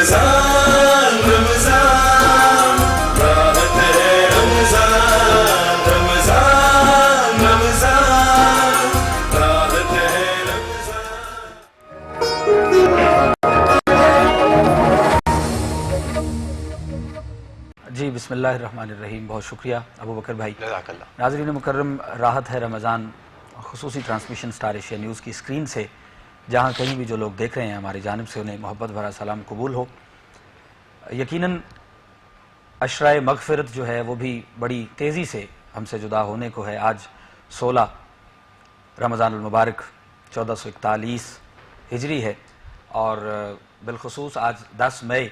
رمضان رمضان راحت ہے رمضان رمضان رمضان راحت ہے رمضان. جی بسم اللہ الرحمن الرحیم. بہت شکریہ ابو بکر بھائی. جزاک اللہ. ناظرین مکرم، راحت ہے رمضان خصوصی ٹرانسمیشن اسٹار ایشیا نیوز کی اسکرین سے جہاں کہیں بھی جو لوگ دیکھ رہے ہیں ہماری جانب سے انہیں محبت بھرا سلام قبول ہو. یقیناً عشرۂ مغفرت جو ہے وہ بھی بڑی تیزی سے ہم سے جدا ہونے کو ہے. آج 16 رمضان المبارک 1441 ہجری ہے اور بالخصوص آج 10 مئی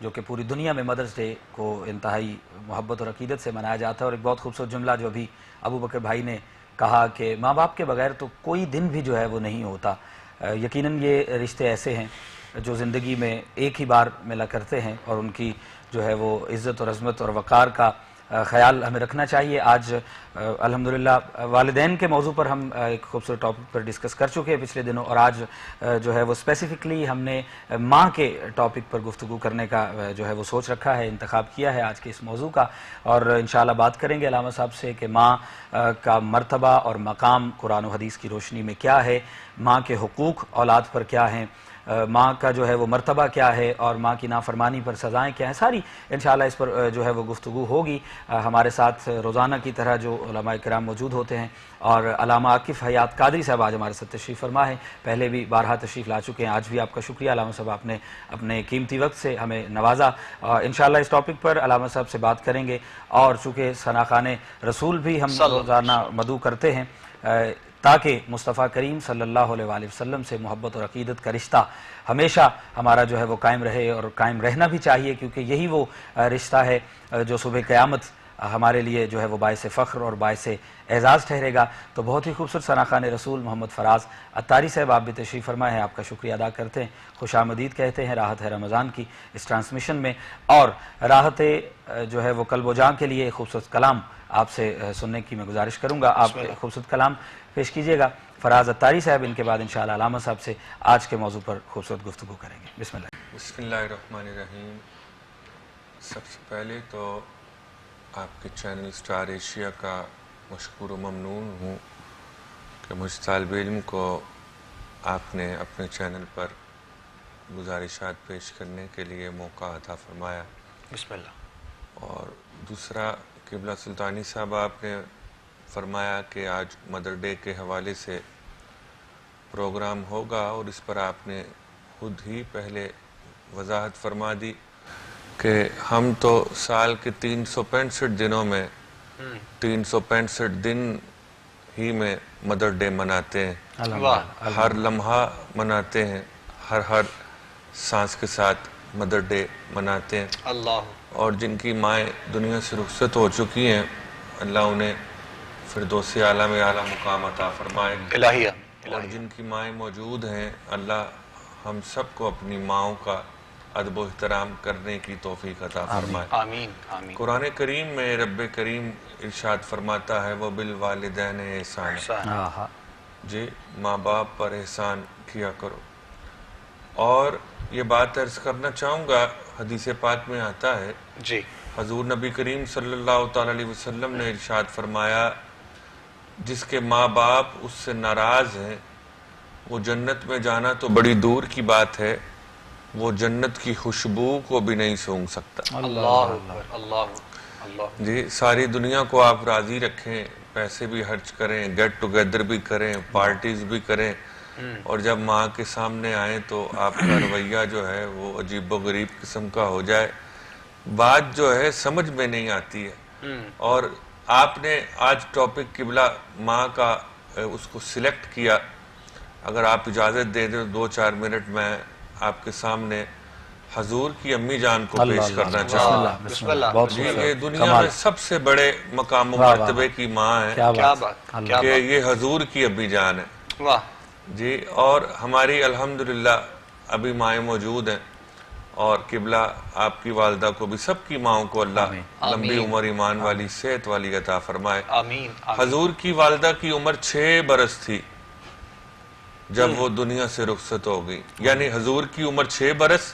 جو کہ پوری دنیا میں مدرس ڈے کو انتہائی محبت اور عقیدت سے منایا جاتا ہے. اور ایک بہت خوبصورت جملہ جو ابھی ابو بکر بھائی نے کہا کہ ماں باپ کے بغیر تو کوئی دن بھی جو ہے وہ نہیں ہوتا. یقیناً یہ رشتے ایسے ہیں جو زندگی میں ایک ہی بار ملا کرتے ہیں اور ان کی جو ہے وہ عزت اور عظمت اور وقار کا خیال ہمیں رکھنا چاہیے. آج الحمدللہ والدین کے موضوع پر ہم ایک خوبصورت ٹاپک پر ڈسکس کر چکے ہیں پچھلے دنوں اور آج جو ہے وہ اسپیسیفکلی ہم نے ماں کے ٹاپک پر گفتگو کرنے کا جو ہے وہ سوچ رکھا ہے، انتخاب کیا ہے آج کے اس موضوع کا. اور انشاءاللہ بات کریں گے علامہ صاحب سے کہ ماں کا مرتبہ اور مقام قرآن و حدیث کی روشنی میں کیا ہے، ماں کے حقوق اولاد پر کیا ہیں، ماں کا جو ہے وہ مرتبہ کیا ہے اور ماں کی نافرمانی پر سزائیں کیا ہیں. ساری انشاءاللہ اس پر جو ہے وہ گفتگو ہوگی. ہمارے ساتھ روزانہ کی طرح جو علماء کرام موجود ہوتے ہیں اور علامہ عاکف حیات قادری صاحب آج ہمارے ساتھ تشریف فرما ہے. پہلے بھی بارہا تشریف لا چکے ہیں. آج بھی آپ کا شکریہ علامہ صاحب، آپ نے اپنے قیمتی وقت سے ہمیں نوازا. انشاءاللہ اس ٹاپک پر علامہ صاحب سے بات کریں گے اور چونکہ ثناخوان رسول بھی ہم روزانہ مدعو کرتے ہیں تاکہ مصطفیٰ کریم صلی اللہ علیہ وآلہ وسلم سے محبت اور عقیدت کا رشتہ ہمیشہ ہمارا جو ہے وہ قائم رہے اور قائم رہنا بھی چاہیے، کیونکہ یہی وہ رشتہ ہے جو صبح قیامت ہمارے لیے جو ہے وہ باعث فخر اور باعث اعزاز ٹھہرے گا. تو بہت ہی خوبصورت ثناخوان رسول محمد فراز عطاری صاحب آپ بھی تشریف فرمائے ہیں. آپ کا شکریہ ادا کرتے ہیں، خوش آمدید کہتے ہیں راحت ہے رمضان کی اس ٹرانسمیشن میں. اور راحت جو ہے وہ قلب و جاں کے لیے خوبصورت کلام آپ سے سننے کی میں گزارش کروں گا. آپ خوبصورت کلام پیش کیجیے گا فراز عطاری صاحب. ان کے بعد انشاءاللہ علامہ صاحب سے آج کے موضوع پر خوبصورت گفتگو کریں گے. بسم اللہ. بسم اللہ الرحمن الرحیم. سب سے پہلے تو آپ کے چینل سٹار ایشیا کا مشکور و ممنون ہوں کہ مجھ طالب علم کو آپ نے اپنے چینل پر گزارشات پیش کرنے کے لیے موقع عطا فرمایا. بسم اللہ. اور دوسرا قبلہ سلطانی صاحب آپ نے فرمایا کہ آج مدر ڈے کے حوالے سے پروگرام ہوگا اور اس پر آپ نے خود ہی پہلے وضاحت فرما دی کہ ہم تو سال کے 365 دنوں میں 365 دن ہی میں مدر ڈے مناتے ہیں. ہر لمحہ مناتے ہیں، ہر سانس کے ساتھ مدر ڈے مناتے ہیں. اور جن کی مائیں دنیا سے رخصت ہو چکی ہیں اللہ انہیں فردوس اعلیٰ میں اعلیٰ مقام عطا فرمائے. اور جن کی مائیں موجود ہیں اللہ ہم سب کو اپنی ماؤں کا ادب و احترام کرنے کی توفیق عطا فرمائے. آمین آمین. قرآن کریم میں رب کریم ارشاد فرماتا ہے وَبِالْوَالِدَيْنِ احسان، جی ماں باپ پر احسان کیا کرو. اور یہ بات عرض کرنا چاہوں گا، حدیث پاک میں آتا ہے جی حضور نبی کریم صلی اللہ تعالی علیہ وسلم نے ارشاد فرمایا جس کے ماں باپ اس سے ناراض ہیں وہ جنت میں جانا تو بڑی دور کی بات ہے، وہ جنت کی خوشبو کو بھی نہیں سونگھ سکتا. اللہ اللہ اللہ. جی ساری دنیا کو آپ راضی رکھیں، پیسے بھی خرچ کریں، گیٹ ٹوگیدر بھی کریں، پارٹیز بھی کریں، اور جب ماں کے سامنے آئیں تو آپ کا رویہ جو ہے وہ عجیب و غریب قسم کا ہو جائے، بات جو ہے سمجھ میں نہیں آتی ہے. اور آپ نے آج ٹاپک قبلہ ماں کا اس کو سلیکٹ کیا. اگر آپ اجازت دے دیں 2-4 منٹ میں آپ کے سامنے حضور کی امی جان کو پیش کرنا چاہوں گا. بسم اللہ. جی یہ دنیا میں سب سے بڑے مقام و مرتبے کی ماں ہے کیا بات کہ یہ حضور کی امی جان ہے. واہ جی. اور ہماری الحمدللہ ابھی مائیں موجود ہیں اور قبلہ آپ کی والدہ کو بھی سب کی ماؤں کو اللہ لمبی عمر ایمان والی صحت والی عطا فرمائے. آمین. حضور کی والدہ کی عمر 6 برس تھی جب وہ دنیا سے رخصت ہو گئی، یعنی حضور کی عمر 6 برس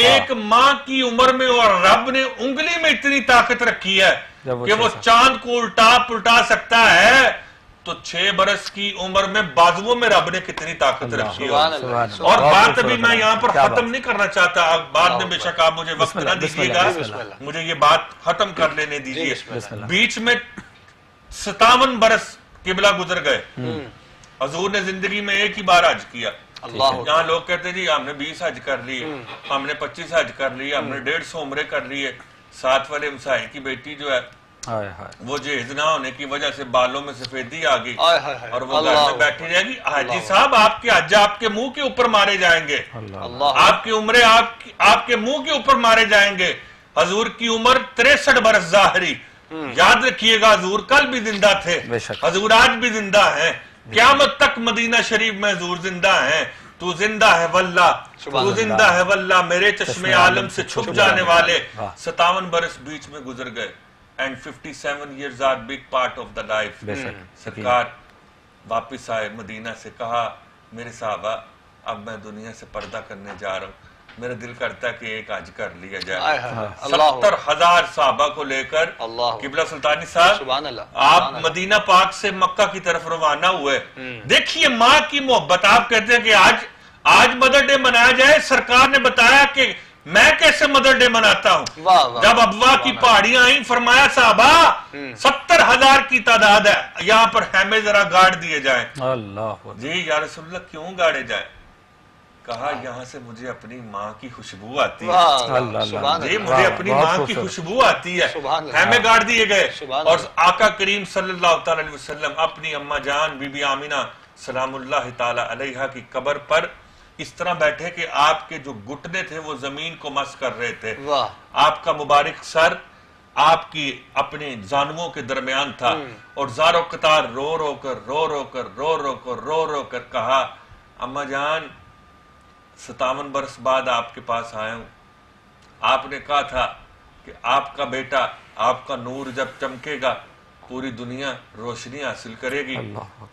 ایک ماں کی عمر میں اور رب نے انگلی میں اتنی طاقت رکھی ہے کہ وہ چاند کو الٹا پلٹا سکتا ہے، تو 6 برس کی عمر میں بازوؤں میں رب نے کتنی طاقت رکھی ہے. اور بات ابھی میں یہاں پر ختم نہیں کرنا چاہتا، بعد میں بے شک آپ مجھے وقت نہ دیجیے گا، مجھے یہ بات ختم کر لینے دیجیے. بیچ میں 57 برس قبلہ گزر گئے. حضور نے زندگی میں ایک ہی بار حج کیا. یہاں لوگ کہتے جی ہم نے 20 حج کر لیے، ہم نے 25 حج کر لیے، ہم نے 150 عمرے کر لیے. ساتھ والے ہمسائے کی بیٹی جو ہے وہ جہیز نہ ہونے کی وجہ سے بالوں میں سفیدی آ گئی اور وہ گھر میں بیٹھی رہے گی. حاجی صاحب آپ کے حج آپ کے منہ کے اوپر مارے جائیں گے، آپ کی عمرے آپ کے منہ کے اوپر مارے جائیں گے. حضور کی عمر 63 برس ظاہری. یاد رکھیے گا حضور کل بھی زندہ تھے، حضور آج بھی زندہ ہیں، قیامت تک مدینہ شریف میں حضور زندہ ہیں. تو زندہ ہے واللہ، تو زندہ ہے واللہ، میرے چشمے عالم سے چھپ جانے والے. 57 برس بیچ میں گزر گئے. And 57 years are big part of the life. سرکار واپس آئے مدینہ سے، کہا میرے صحابہ اب میں دنیا سے پردہ کرنے جا رہا ہوں، میرا دل کرتا ہے کہ ایک حج کر لیا جائے. 70,000 صحابہ کو لے کر قبلہ سلطانی صاحب آپ مدینہ پاک سے مکہ کی طرف روانہ ہوئے. دیکھیے ماں کی محبت. آپ کہتے ہیں کہ آج مدر ڈے منایا جائے. سرکار نے بتایا کہ میں کیسے مدر ڈے مناتا ہوں. جب ابوا کی پہاڑیاں آئیں فرمایا صحابہ 70,000 کی تعداد ہے، یہاں پر خیمے ذرا گاڑ دیے جائیں. جی یا رسول اللہ کیوں گاڑے جائیں؟ کہا یہاں سے مجھے اپنی ماں کی خوشبو آتی ہے. جی مجھے اپنی ماں کی خوشبو آتی ہے. خیمے گاڑ دیے گئے اور آقا کریم صلی اللہ تعالی علیہ وسلم اپنی اماں جان بی بی آمینہ سلام اللہ تعالی علیہا کی قبر پر اس طرح بیٹھے کہ آپ کے جو گھٹنے تھے وہ زمین کو مس کر رہے تھے. آپ کا مبارک سر آپ کی اپنے زانووں کے درمیان تھا اور زار و قطار رو کر کہا اماں جان 57 برس بعد آپ کے پاس آیا ہوں. آپ نے کہا تھا کہ آپ کا بیٹا، آپ کا نور جب چمکے گا پوری دنیا روشنی حاصل کرے گی.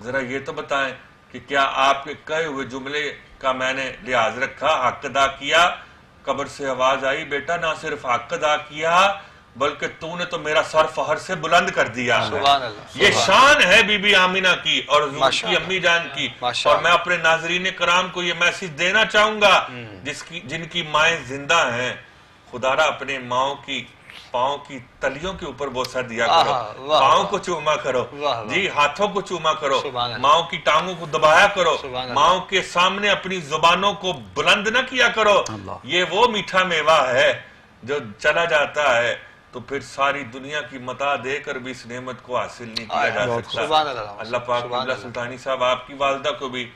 ذرا یہ تو بتائیں کہ کیا آپ کے کہے ہوئے جملے کا میں نے لحاظ رکھا، حق ادا کیا؟ قبر سے آواز آئی بیٹا نہ صرف حق ادا کیا بلکہ تو نے تو میرا سر فخر سے بلند کر دیا. یہ شان ہے بی بی آمینہ کی اور حضور کی امی جان کی. اور میں اپنے ناظرین کرام کو یہ میسج دینا چاہوں گا جن کی مائیں زندہ ہیں، خدا را اپنے ماؤں کی پاؤں کی تلیوں کے اوپر بوسہ دیا کرو، پاؤں کو چوما کرو، جی ہاتھوں کو چوما کرو، ماؤں کی ٹانگوں کو دبایا کرو، ماؤں کے سامنے اپنی زبانوں کو بلند نہ کیا کرو. یہ وہ میٹھا میوہ ہے جو چلا جاتا ہے تو پھر ساری دنیا کی متاع دے کر بھی اس نعمت کو حاصل نہیں کیا جا سکتا. اللہ پاک قبلہ سلطانی صاحب آپ کی والدہ کو بھی،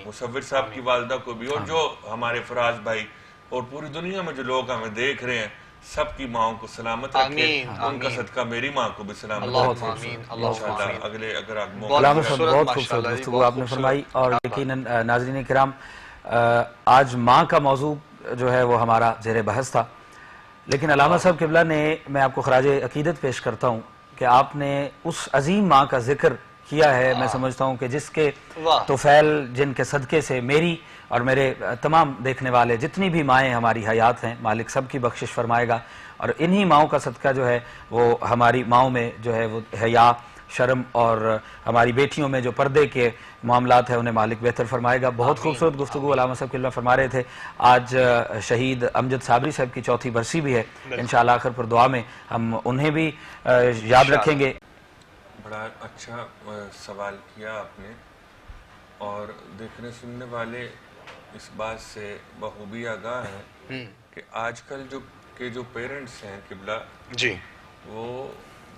مصور صاحب کی والدہ کو بھی، اور جو ہمارے فراز بھائی اور پوری دنیا میں جو لوگ ہمیں دیکھ رہے ہیں سب کی ماؤں کو سلامت رکھے. ان کا صدقہ میری ماں کو بھی سلامت رکھے انشاءاللہ. اگلے اگر آپ علامہ صاحب بہت خوبصورت گفتگو آپ نے فرمائی. اور یقیناً ناظرین کرام آج ماں کا موضوع جو ہے وہ ہمارا زیر بحث تھا، لیکن علامہ صاحب قبلہ نے، میں آپ کو خراج عقیدت پیش کرتا ہوں کہ آپ نے اس عظیم ماں کا ذکر کیا ہے. میں سمجھتا ہوں کہ جس کے توفیل، جن کے صدقے سے میری اور میرے تمام دیکھنے والے جتنی بھی مائیں ہماری حیات ہیں مالک سب کی بخشش فرمائے گا. اور انہی ماؤں کا صدقہ جو ہے وہ ہماری ماؤں میں جو ہے وہ حیا، شرم اور ہماری بیٹیوں میں جو پردے کے معاملات ہیں انہیں مالک بہتر فرمائے گا. بہت خوبصورت گفتگو علامہ صاحب قبلہ فرما رہے تھے. آج شہید امجد صابری صاحب کی 4تھی برسی بھی ہے، انشاءاللہ آخر پر دعا میں ہم انہیں بھی یاد رکھیں گے. بڑا اچھا سوال کیا آپ نے، اور دیکھنے سننے والے اس بات سے بخوبی آگاہ ہیں کہ آج کل جو پیرنٹس ہیں قبلہ جی وہ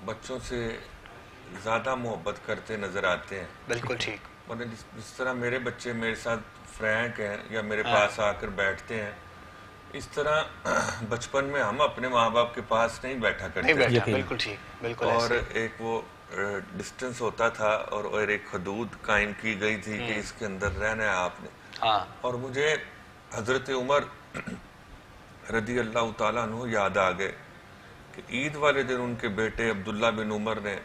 بچوں سے زیادہ محبت کرتے نظر آتے ہیں. بالکل ٹھیک. مطلب جس طرح میرے بچے میرے ساتھ فرینک ہیں یا میرے پاس آ کر بیٹھتے ہیں، اس طرح بچپن میں ہم اپنے ماں باپ کے پاس نہیں بیٹھا کرتے. بالکل ٹھیک. بالکل. اور ایک وہ ڈسٹنس ہوتا تھا اور ایک حدود قائم کی گئی تھی کہ اس کے اندر رہنا ہے آپ نے. اور مجھے حضرت عمر رضی اللہ تعالیٰ عنہ یاد آ گئے کہ عید والے دن ان کے بیٹے عبداللہ بن عمر نے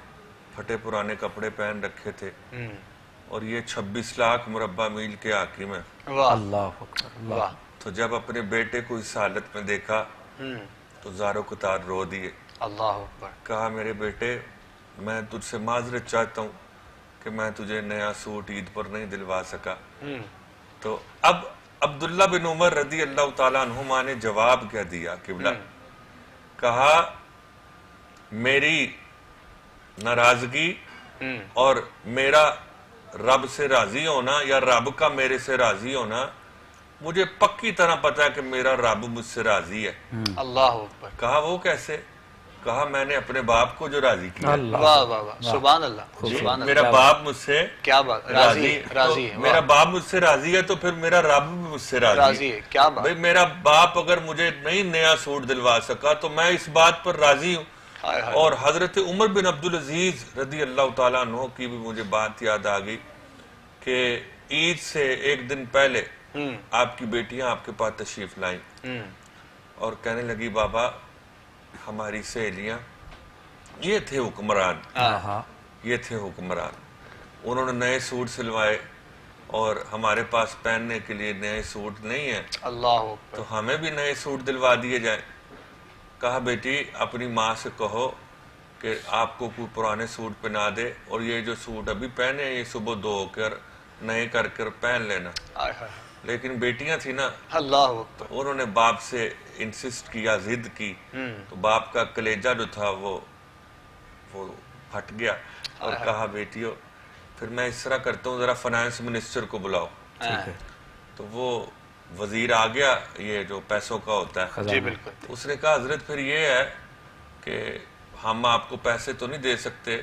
پھٹے پرانے کپڑے پہن رکھے تھے اور یہ 26 لاکھ مربع میل کے حاکم ہیں. اللہ اکبر. تو جب اپنے بیٹے کو اس حالت میں دیکھا تو زاروں قطار رو دیے. اللہ اکبر. کہا میرے بیٹے میں تجھ سے معذرت چاہتا ہوں کہ میں تجھے نیا سوٹ عید پر نہیں دلوا سکا. تو اب عبداللہ بن عمر رضی اللہ تعالیٰ عنہما نے جواب کیا دیا قبلہ؟ کہا میری ناراضگی اور میرا رب سے راضی ہونا یا رب کا میرے سے راضی ہونا مجھے پکی طرح پتا ہے کہ میرا رب مجھ سے راضی ہے. اللہ اکبر. کہا وہ کیسے؟ کہا میں نے اپنے باپ کو جو راضی کیا. واہ واہ واہ. سبحان اللہ. سبحان اللہ. میرا باپ مجھ سے کیا بات. راضی ہے. میرا باپ مجھ سے راضی ہے تو پھر میرا رب بھی مجھ سے راضی ہے. کیا بات. بھئی میرا باپ اگر مجھے نہیں نیا سوٹ دلوا سکا تو میں اس بات پر راضی ہوں. اور حضرت عمر بن عبدالعزیز رضی اللہ تعالیٰ عنہ کی بھی مجھے بات یاد آ گئی کہ عید سے ایک دن پہلے آپ کی بیٹیاں آپ کے پاس تشریف لائیں اور کہنے لگی بابا ہماری سہیلیاں یہ تھے حکمران، یہ تھے حکمران، انہوں نے نئے سوٹ سلوائے اور ہمارے پاس پہننے کے لیے نئے سوٹ نہیں ہیں. اللہ تو ہمیں بھی نئے سوٹ دلوا دیے جائیں. کہا بیٹی اپنی ماں سے کہو کہ آپ کو کوئی پرانے سوٹ پہنا دے اور یہ جو سوٹ ابھی پہنے ہیں یہ صبح دھو کر نئے کر کر پہن لینا. لیکن بیٹیاں تھی نا، اللہ اکبر. انہوں نے باپ سے انسسٹ کیا، ضد کی، تو باپ کا کلیجہ جو تھا وہ پھٹ گیا اور کہا بیٹیو پھر میں اس طرح کرتا ہوں ذرا فائنانس منسٹر کو بلاؤ. تو وہ وزیر آ گیا یہ جو پیسوں کا ہوتا ہے. جی بالکل. اس نے کہا حضرت پھر یہ ہے کہ ہم آپ کو پیسے تو نہیں دے سکتے،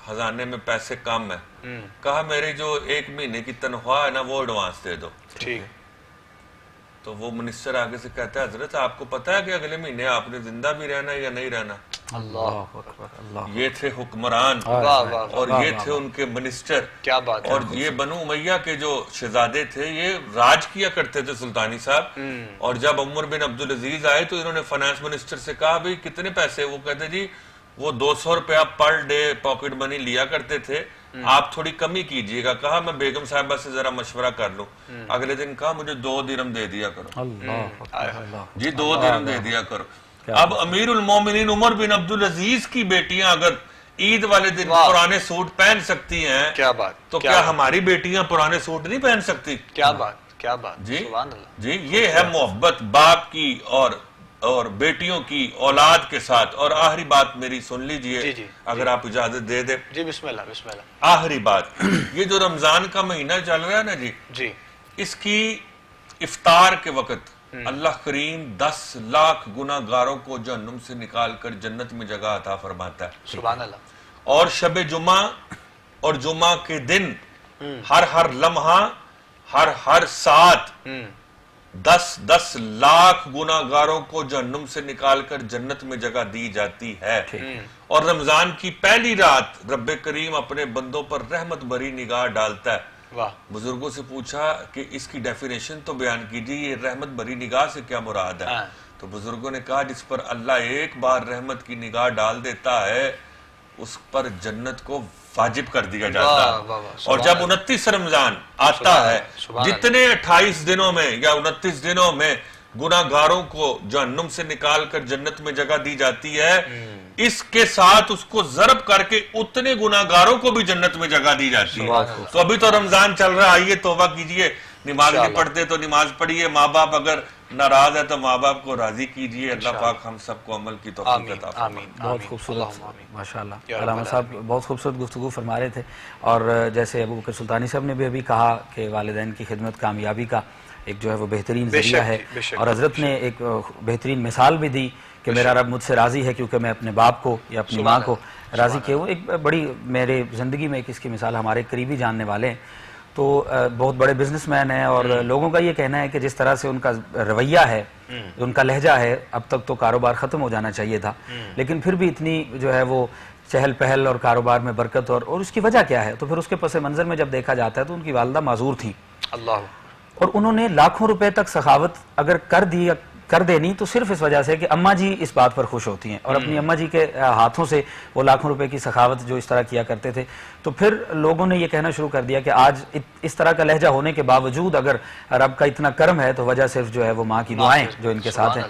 خزانے میں پیسے کم ہیں. کہا میرے جو ایک مہینے کی تنخواہ ہے نا وہ ایڈوانس دے دو. ٹھیک. تو وہ منسٹر آگے سے کہتا ہے حضرت آپ کو پتا ہے کہ اگلے مہینے آپ نے زندہ بھی رہنا ہے یا نہیں رہنا؟ اللہ. یہ تھے حکمران اور یہ تھے ان کے منسٹر. کیا بات. اور یہ بنو امیہ کے جو شہزادے تھے یہ راج کیا کرتے تھے سلطانی صاحب. اور جب عمر بن عبدالعزیز آئے تو انہوں نے فائنانس منسٹر سے کہا بھئی کتنے پیسے؟ وہ کہتے جی وہ 200 روپیہ پر ڈے پاکٹ منی لیا کرتے تھے، آپ تھوڑی کمی کیجئے گا. کہا میں بیگم صاحبہ سے ذرا مشورہ کر لوں. اگلے دن کہا مجھے 2 درہم دے دیا کرو. جی 2 درہم دے دیا کرو. اب امیر المومنین عمر بن عبدالعزیز کی بیٹیاں اگر عید والے دن پرانے سوٹ پہن سکتی ہیں کیا بات، تو کیا ہماری بیٹیاں پرانے سوٹ نہیں پہن سکتی؟ کیا بات، کیا بات. جی سبحان اللہ. جی یہ ہے محبت باپ کی اور بیٹیوں کی اولاد کے ساتھ. اور آخری بات میری سن لیجئے اگر آپ اجازت دے دیں. جی بسم اللہ بسم اللہ. آخری بات یہ جو رمضان کا مہینہ چل رہا ہے نا جی، اس کی افطار کے وقت اللہ کریم 10 لاکھ گناہ گاروں کو جہنم سے نکال کر جنت میں جگہ عطا فرماتا ہے. سبحان اللہ. اور شب جمعہ اور جمعہ کے دن ہر لمحہ ہر ساتھ 10 لاکھ گناہ گاروں کو جہنم سے نکال کر جنت میں جگہ دی جاتی ہے. اور رمضان کی پہلی رات رب کریم اپنے بندوں پر رحمت بھری نگاہ ڈالتا ہے. بزرگوں سے پوچھا کہ اس کی ڈیفینیشن تو بیان کیجیے، یہ رحمت بھری نگاہ سے کیا مراد ہے؟ تو بزرگوں نے کہا جس پر اللہ ایک بار رحمت کی نگاہ ڈال دیتا ہے اس پر جنت کو واجب کر دیا جاتا ہے. اور جب 29 رمضان آتا ہے جتنے 28 دنوں میں یا 29 دنوں میں گناہ گاروں کو جہنم سے نکال کر جنت میں جگہ دی جاتی ہے، اس کے ساتھ اس کو ضرب کر کے اتنے گناہ گاروں کو بھی جنت میں جگہ دی جاتی ہے. تو ابھی تو رمضان چل رہا ہے، آئیے توبہ کیجئے. نماز نہیں پڑھتے تو نماز پڑھیے. ماں باپ اگر ناراض ہے تو ماں باپ کو راضی کیجئے. اللہ پاک ہم سب کو عمل کی توفیق عطا فرمائے. بہت خوبصورت ماشاءاللہ علامہ صاحب بہت خوبصورت گفتگو فرما رہے تھے. اور جیسے ابو بکر سلطانی صاحب نے بھی ابھی کہا کہ والدین کی خدمت کامیابی کا ایک جو ہے وہ بہترین ذریعہ ہے. اور حضرت نے ایک بہترین مثال بھی دی کہ میرا رب مجھ سے راضی ہے کیونکہ میں اپنے باپ کو یا اپنی ماں کو راضی کیا ہوں. ایک بڑی میرے زندگی میں ایک اس کی مثال ہمارے قریبی جاننے والے ہیں تو بہت بڑے بزنس مین ہیں اور لوگوں کا یہ کہنا ہے کہ جس طرح سے ان کا رویہ ہے، ان کا لہجہ ہے، اب تک تو کاروبار ختم ہو جانا چاہیے تھا لیکن پھر بھی اتنی جو ہے وہ چہل پہل اور کاروبار میں برکت اور اس کی وجہ کیا ہے؟ تو پھر اس کے پس منظر میں جب دیکھا جاتا ہے تو ان کی والدہ معذور تھیں اللہ، اور انہوں نے لاکھوں روپے تک سخاوت اگر کر دی کر دینی تو صرف اس وجہ سے کہ اماں جی اس بات پر خوش ہوتی ہیں اور اپنی اماں جی کے ہاتھوں سے وہ لاکھوں روپے کی سخاوت جو اس طرح کیا کرتے تھے، تو پھر لوگوں نے یہ کہنا شروع کر دیا کہ آج اس طرح کا لہجہ ہونے کے باوجود اگر رب کا اتنا کرم ہے تو وجہ صرف جو ہے وہ ماں کی دعائیں جو ان کے ساتھ ہیں.